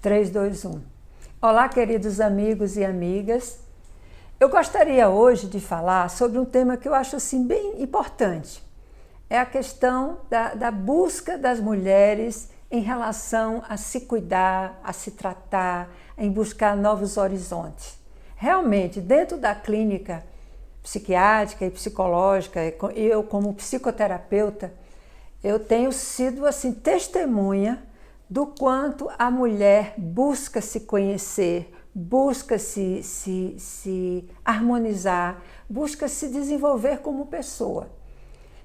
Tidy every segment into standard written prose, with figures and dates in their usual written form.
3, 2, 1. Olá, queridos amigos e amigas. Eu gostaria hoje de falar sobre um tema que eu acho assim bem importante. É a questão da busca das mulheres em relação a se cuidar, a se tratar, em buscar novos horizontes. Realmente, dentro da clínica psiquiátrica e psicológica, eu como psicoterapeuta, eu tenho sido assim testemunha do quanto a mulher busca se conhecer, busca se harmonizar, busca se desenvolver como pessoa.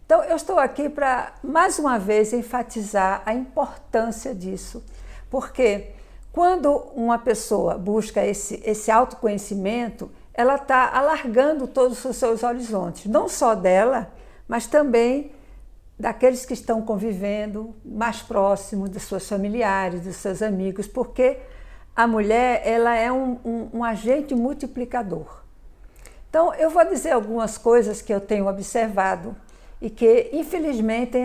Então, eu estou aqui para, mais uma vez, enfatizar a importância disso, porque quando uma pessoa busca esse autoconhecimento, ela está alargando todos os seus horizontes, não só dela, mas também daqueles que estão convivendo mais próximos dos seus familiares, dos seus amigos, porque a mulher ela é um agente multiplicador. Então, eu vou dizer algumas coisas que eu tenho observado e que, infelizmente,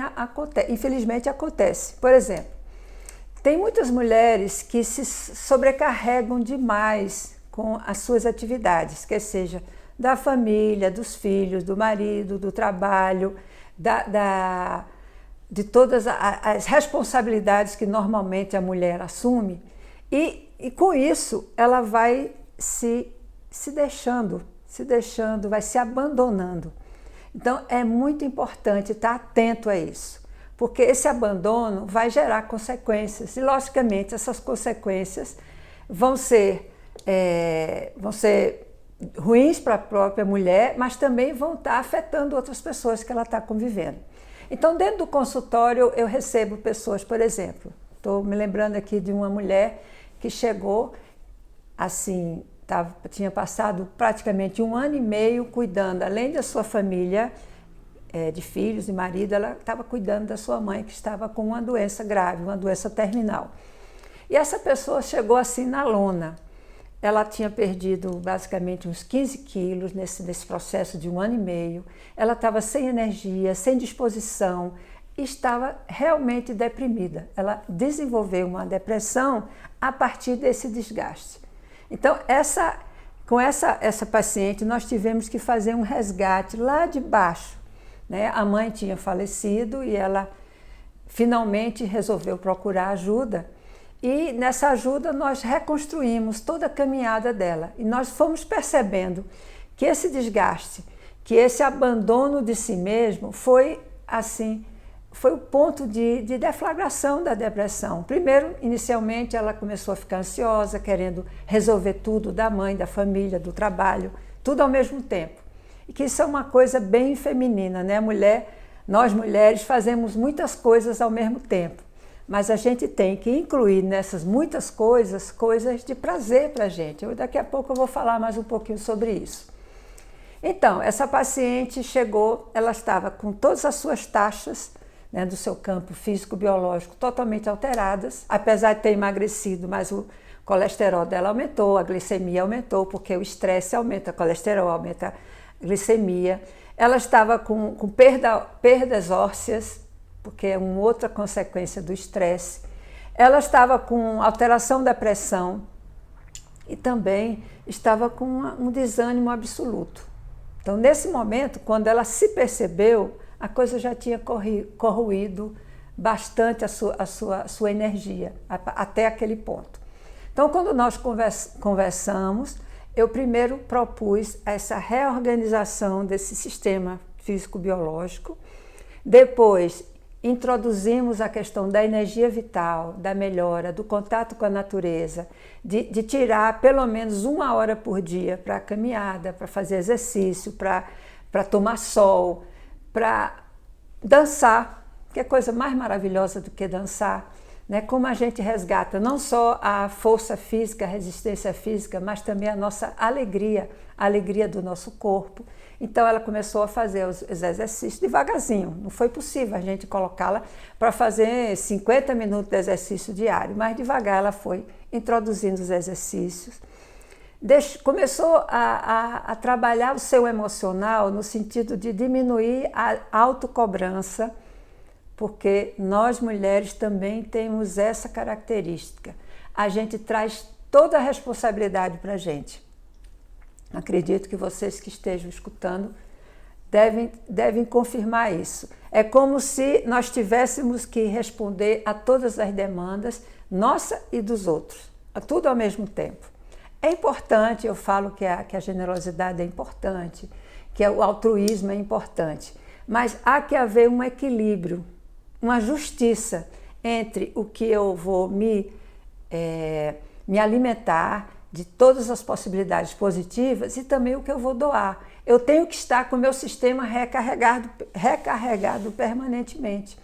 acontece. Por exemplo, tem muitas mulheres que se sobrecarregam demais com as suas atividades, quer seja da família, dos filhos, do marido, do trabalho, de todas as responsabilidades que normalmente a mulher assume, e com isso ela vai se deixando, vai se abandonando. Então é muito importante estar atento a isso, porque esse abandono vai gerar consequências, e logicamente essas consequências vão ser ruins para a própria mulher, mas também vão estar afetando outras pessoas que ela está convivendo. Então, dentro do consultório, eu recebo pessoas, por exemplo, estou me lembrando aqui de uma mulher que chegou, assim, tinha passado praticamente 1 ano e meio cuidando, além da sua família, de filhos e marido, ela estava cuidando da sua mãe, que estava com uma doença grave, uma doença terminal. E essa pessoa chegou assim na lona. Ela tinha perdido basicamente uns 15 quilos nesse processo de 1 ano e meio. Ela estava sem energia, sem disposição e estava realmente deprimida. Ela desenvolveu uma depressão a partir desse desgaste. Então, com essa paciente, nós tivemos que fazer um resgate lá de baixo, né? A mãe tinha falecido e ela finalmente resolveu procurar ajuda. E nessa ajuda nós reconstruímos toda a caminhada dela. E nós fomos percebendo que esse desgaste, que esse abandono de si mesmo foi o ponto de deflagração da depressão. Primeiro, inicialmente, ela começou a ficar ansiosa, querendo resolver tudo da mãe, da família, do trabalho, tudo ao mesmo tempo. E que isso é uma coisa bem feminina, né? Nós mulheres fazemos muitas coisas ao mesmo tempo. Mas a gente tem que incluir nessas muitas coisas de prazer para a gente. Daqui a pouco eu vou falar mais um pouquinho sobre isso. Então, essa paciente chegou, ela estava com todas as suas taxas, né, do seu campo físico-biológico totalmente alteradas, apesar de ter emagrecido, mas o colesterol dela aumentou, a glicemia aumentou, porque o estresse aumenta o colesterol, aumenta a glicemia. Ela estava com perdas ósseas, porque é uma outra consequência do estresse. Ela estava com alteração da pressão e também estava com um desânimo absoluto. Então, nesse momento, quando ela se percebeu, a coisa já tinha corroído bastante a sua energia, até aquele ponto. Então, quando nós conversamos, eu primeiro propus essa reorganização desse sistema físico-biológico, depois introduzimos a questão da energia vital, da melhora, do contato com a natureza, de tirar pelo menos 1 hora por dia para a caminhada, para fazer exercício, para tomar sol, para dançar, que é coisa mais maravilhosa do que dançar, né? Como a gente resgata não só a força física, a resistência física, mas também a nossa alegria, a alegria do nosso corpo. Então ela começou a fazer os exercícios devagarzinho, não foi possível a gente colocá-la para fazer 50 minutos de exercício diário, mas devagar ela foi introduzindo os exercícios. Começou a trabalhar o seu emocional no sentido de diminuir a autocobrança, porque nós mulheres também temos essa característica. a gente traz toda a responsabilidade para a gente. Acredito que vocês que estejam escutando devem confirmar isso. É como se nós tivéssemos que responder a todas as demandas, nossa e dos outros, a tudo ao mesmo tempo. É importante, eu falo que a generosidade é importante, que o altruísmo é importante, mas há que haver um equilíbrio, uma justiça entre o que eu vou me alimentar de todas as possibilidades positivas e também o que eu vou doar. Eu tenho que estar com o meu sistema recarregado permanentemente,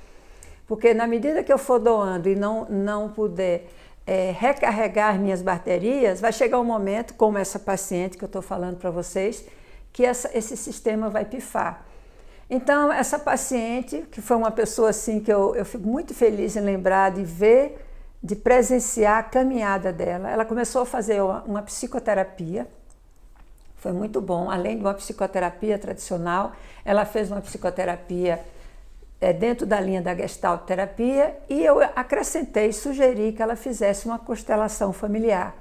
porque na medida que eu for doando e não puder recarregar minhas baterias, vai chegar um momento, como essa paciente que eu estou falando para vocês, que esse sistema vai pifar. Então, essa paciente, que foi uma pessoa assim que eu fico muito feliz em lembrar, de ver, de presenciar a caminhada dela. Ela começou a fazer uma psicoterapia, foi muito bom. Além de uma psicoterapia tradicional, ela fez uma psicoterapia dentro da linha da Gestalt terapia, e eu acrescentei, sugeri que ela fizesse uma constelação familiar,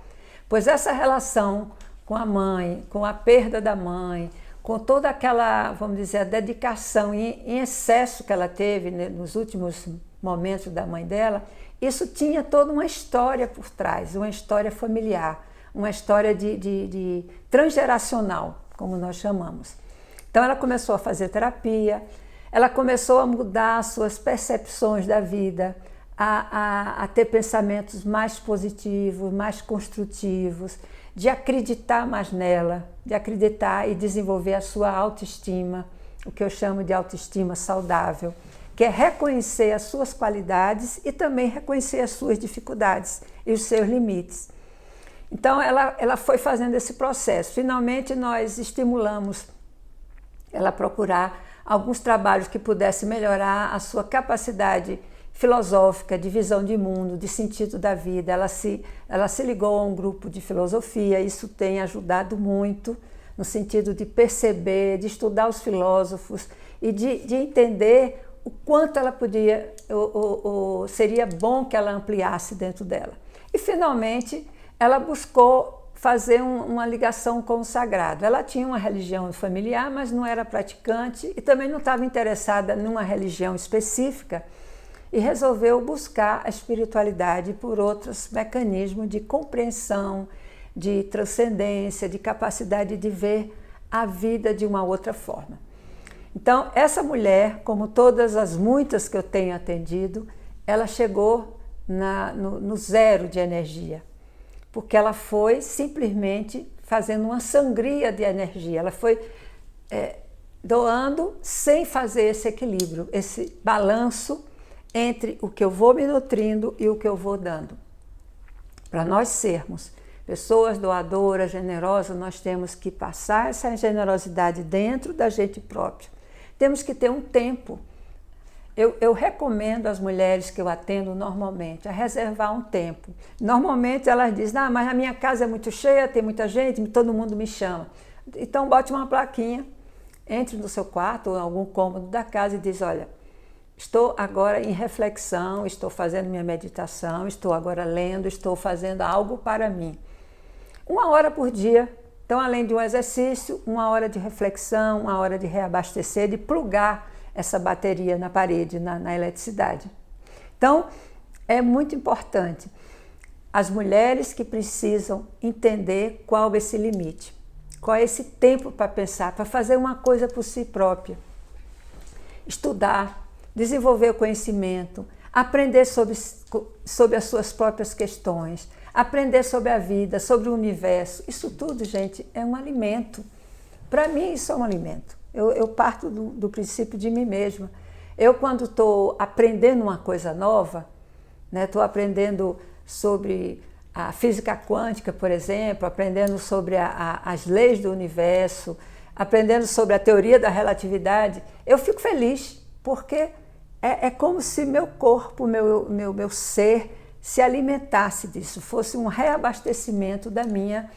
pois essa relação com a mãe, com a perda da mãe, com toda aquela, vamos dizer, a dedicação em excesso que ela teve, né, nos últimos momentos da mãe dela, isso tinha toda uma história por trás, uma história familiar, uma história de transgeracional, como nós chamamos. Então ela começou a fazer terapia, ela começou a mudar as suas percepções da vida, a ter pensamentos mais positivos, mais construtivos, de acreditar mais nela, de acreditar e desenvolver a sua autoestima, o que eu chamo de autoestima saudável, que é reconhecer as suas qualidades e também reconhecer as suas dificuldades e os seus limites. Então ela foi fazendo esse processo. Finalmente nós estimulamos ela a procurar alguns trabalhos que pudessem melhorar a sua capacidade filosófica, de visão de mundo, de sentido da vida. Ela se ligou a um grupo de filosofia, isso tem ajudado muito no sentido de perceber, de estudar os filósofos e de entender o quanto ela podia, ou seria bom que ela ampliasse dentro dela. E finalmente ela buscou fazer uma ligação com o sagrado. Ela tinha uma religião familiar, mas não era praticante e também não estava interessada numa religião específica, e resolveu buscar a espiritualidade por outros mecanismos de compreensão, de transcendência, de capacidade de ver a vida de uma outra forma. Então, essa mulher, como todas as muitas que eu tenho atendido, ela chegou no zero de energia, porque ela foi simplesmente fazendo uma sangria de energia. Ela foi doando sem fazer esse equilíbrio, esse balanço entre o que eu vou me nutrindo e o que eu vou dando. Para nós sermos pessoas doadoras, generosas, nós temos que passar essa generosidade dentro da gente própria. Temos que ter um tempo. Eu recomendo às mulheres que eu atendo normalmente a reservar um tempo. Normalmente elas dizem, mas a minha casa é muito cheia, tem muita gente, todo mundo me chama. Então bote uma plaquinha, entre no seu quarto ou em algum cômodo da casa e diz, olha, estou agora em reflexão, estou fazendo minha meditação, estou agora lendo, estou fazendo algo para mim. 1 hora por dia. Então, além de um exercício, 1 hora de reflexão, 1 hora de reabastecer, de plugar essa bateria na parede, na eletricidade. Então, é muito importante as mulheres que precisam entender qual é esse limite, qual é esse tempo para pensar, para fazer uma coisa por si própria. Estudar, desenvolver o conhecimento, aprender sobre as suas próprias questões, aprender sobre a vida, sobre o universo. Isso tudo, gente, é um alimento. Para mim, isso é um alimento. Eu parto do princípio de mim mesma. Eu, quando estou aprendendo uma coisa nova, estou aprendendo sobre a física quântica, por exemplo, aprendendo sobre as leis do universo, aprendendo sobre a teoria da relatividade, eu fico feliz, porque é como se meu corpo, meu ser se alimentasse disso, fosse um reabastecimento da minha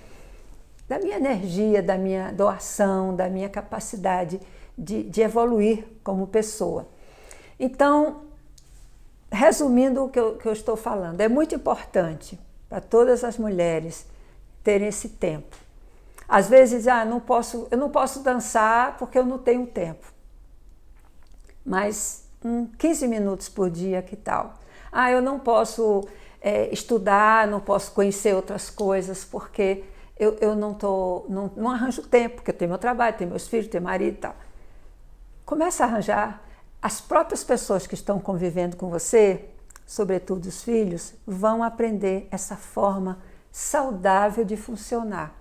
energia, da minha doação, da minha capacidade de evoluir como pessoa. Então, resumindo o que eu estou falando, é muito importante para todas as mulheres terem esse tempo. Às vezes, eu não posso dançar porque eu não tenho tempo. Mas 15 minutos por dia, que tal? Eu não posso estudar, não posso conhecer outras coisas porque eu não arranjo tempo, porque eu tenho meu trabalho, tenho meus filhos, tenho marido e tal. Começa a arranjar. As próprias pessoas que estão convivendo com você, sobretudo os filhos, vão aprender essa forma saudável de funcionar.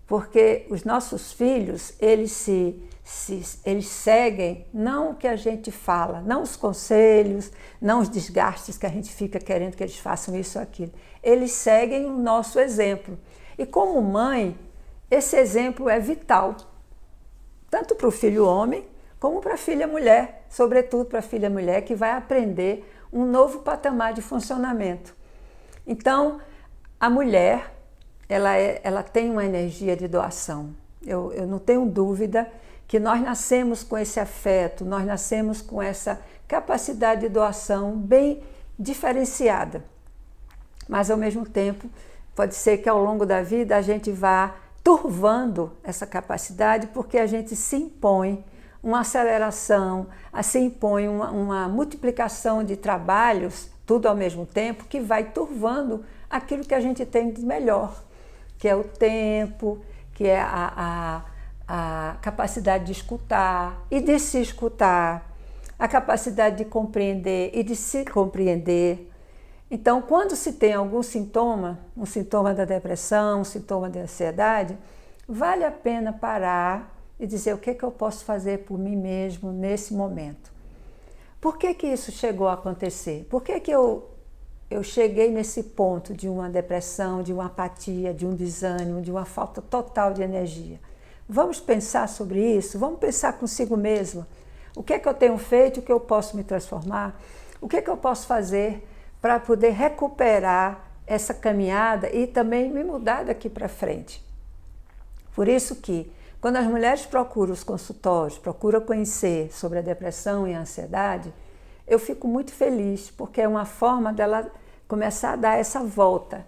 Porque os nossos filhos, eles seguem não o que a gente fala, não os conselhos, não os desgastes que a gente fica querendo que eles façam isso ou aquilo. Eles seguem o nosso exemplo. E como mãe, esse exemplo é vital, tanto para o filho homem, como para a filha mulher, sobretudo para a filha mulher, que vai aprender um novo patamar de funcionamento. Então, a mulher, ela tem uma energia de doação. Eu não tenho dúvida que nós nascemos com esse afeto, nós nascemos com essa capacidade de doação bem diferenciada. Mas, ao mesmo tempo, pode ser que ao longo da vida a gente vá turvando essa capacidade porque a gente se impõe uma aceleração, se impõe uma multiplicação de trabalhos, tudo ao mesmo tempo, que vai turvando aquilo que a gente tem de melhor, que é o tempo, que é a capacidade de escutar e de se escutar, a capacidade de compreender e de se compreender. Então, quando se tem algum sintoma, um sintoma da depressão, um sintoma da ansiedade, vale a pena parar e dizer o que eu posso fazer por mim mesmo nesse momento. Por que isso chegou a acontecer? Por que eu cheguei nesse ponto de uma depressão, de uma apatia, de um desânimo, de uma falta total de energia? Vamos pensar sobre isso? Vamos pensar consigo mesma. O que eu tenho feito, o que eu posso me transformar? O que eu posso fazer para poder recuperar essa caminhada e também me mudar daqui para frente? Por isso que, quando as mulheres procuram os consultórios, procuram conhecer sobre a depressão e a ansiedade, eu fico muito feliz, porque é uma forma dela começar a dar essa volta,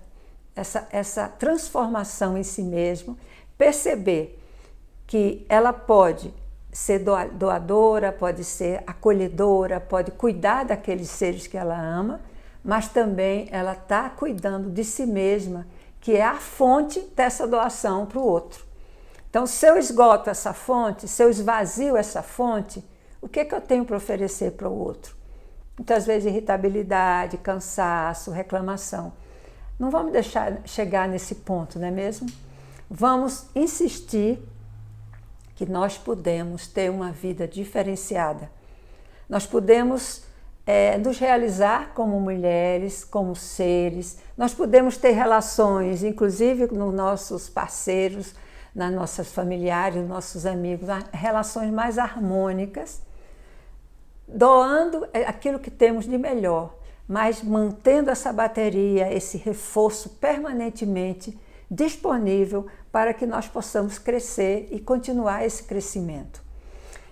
essa transformação em si mesma, perceber que ela pode ser doadora, pode ser acolhedora, pode cuidar daqueles seres que ela ama, mas também ela está cuidando de si mesma, que é a fonte dessa doação para o outro. Então, se eu esgoto essa fonte, se eu esvazio essa fonte, o que eu tenho para oferecer para o outro? Muitas vezes irritabilidade, cansaço, reclamação. Não vamos deixar chegar nesse ponto, não é mesmo? Vamos insistir que nós podemos ter uma vida diferenciada. Nós podemos nos realizar como mulheres, como seres. Nós podemos ter relações, inclusive com nossos parceiros, nas nossas familiares, nossos amigos, relações mais harmônicas, doando aquilo que temos de melhor, mas mantendo essa bateria, esse reforço permanentemente disponível para que nós possamos crescer e continuar esse crescimento.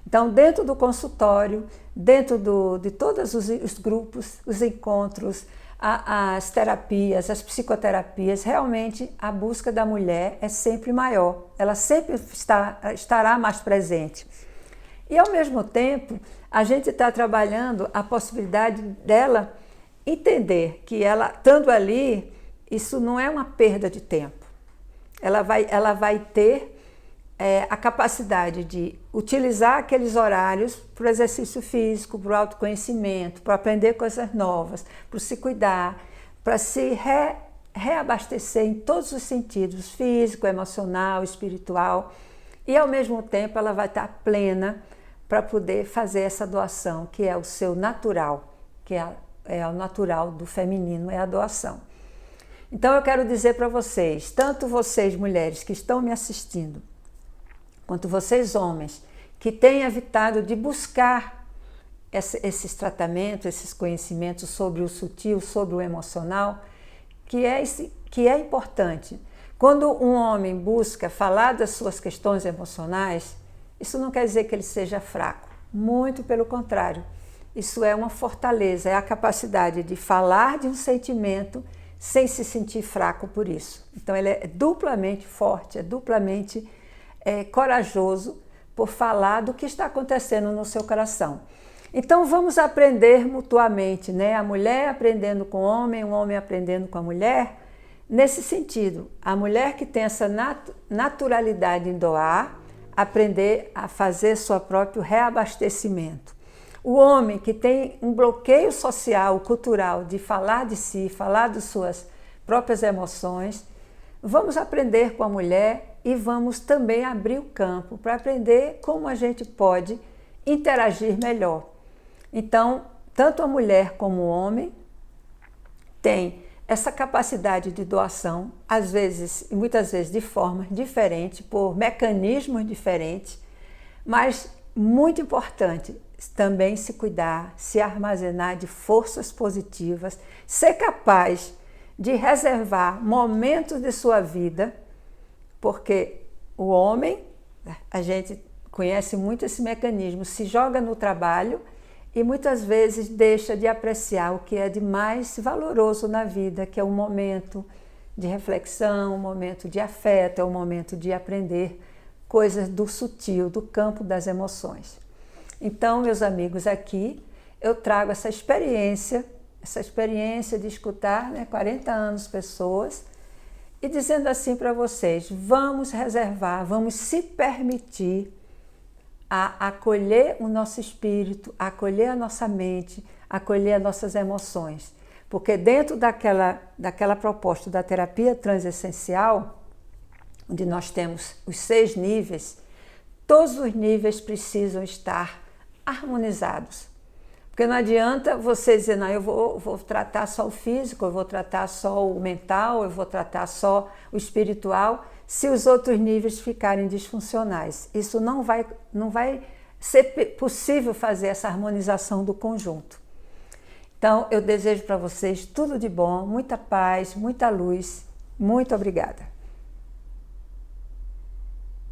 Então, dentro do consultório, dentro de todos os grupos, os encontros, as terapias, as psicoterapias, realmente a busca da mulher é sempre maior, ela sempre estará mais presente. E ao mesmo tempo, a gente está trabalhando a possibilidade dela entender que ela, estando ali, isso não é uma perda de tempo. Ela vai ter a capacidade de utilizar aqueles horários para o exercício físico, para o autoconhecimento, para aprender coisas novas, para se cuidar, para se reabastecer em todos os sentidos, físico, emocional, espiritual, e ao mesmo tempo ela vai estar plena para poder fazer essa doação, que é o seu natural, que é o natural do feminino, é a doação. Então eu quero dizer para vocês, tanto vocês mulheres que estão me assistindo, quanto vocês homens que têm evitado de buscar esses tratamentos, esses conhecimentos sobre o sutil, sobre o emocional, que é importante. Quando um homem busca falar das suas questões emocionais, isso não quer dizer que ele seja fraco, muito pelo contrário. Isso é uma fortaleza, é a capacidade de falar de um sentimento sem se sentir fraco por isso. Então ele é duplamente forte, é duplamente corajoso por falar do que está acontecendo no seu coração. Então vamos aprender mutuamente, né? A mulher aprendendo com o homem aprendendo com a mulher, nesse sentido. A mulher que tem essa naturalidade em doar, aprender a fazer seu próprio reabastecimento. O homem que tem um bloqueio social, cultural, de falar de si, falar de suas próprias emoções, vamos aprender com a mulher e vamos também abrir o campo para aprender como a gente pode interagir melhor. Então, tanto a mulher como o homem têm essa capacidade de doação, às vezes e muitas vezes de forma diferente, por mecanismos diferentes, mas muito importante também se cuidar, se armazenar de forças positivas, ser capaz de reservar momentos de sua vida, porque o homem, a gente conhece muito esse mecanismo, se joga no trabalho e muitas vezes deixa de apreciar o que é de mais valoroso na vida, que é o momento de reflexão, o momento de afeto, é o momento de aprender coisas do sutil, do campo das emoções. Então, meus amigos, aqui eu trago essa experiência de escutar 40 anos pessoas e dizendo assim para vocês, vamos reservar, vamos se permitir a acolher o nosso espírito, a acolher a nossa mente, a acolher as nossas emoções. Porque dentro daquela proposta da terapia transessencial, onde nós temos os 6 níveis, todos os níveis precisam estar harmonizados. Porque não adianta você dizer, não, eu vou tratar só o físico, eu vou tratar só o mental, eu vou tratar só o espiritual, se os outros níveis ficarem disfuncionais. Isso não vai ser possível fazer essa harmonização do conjunto. Então, eu desejo para vocês tudo de bom, muita paz, muita luz. Muito obrigada.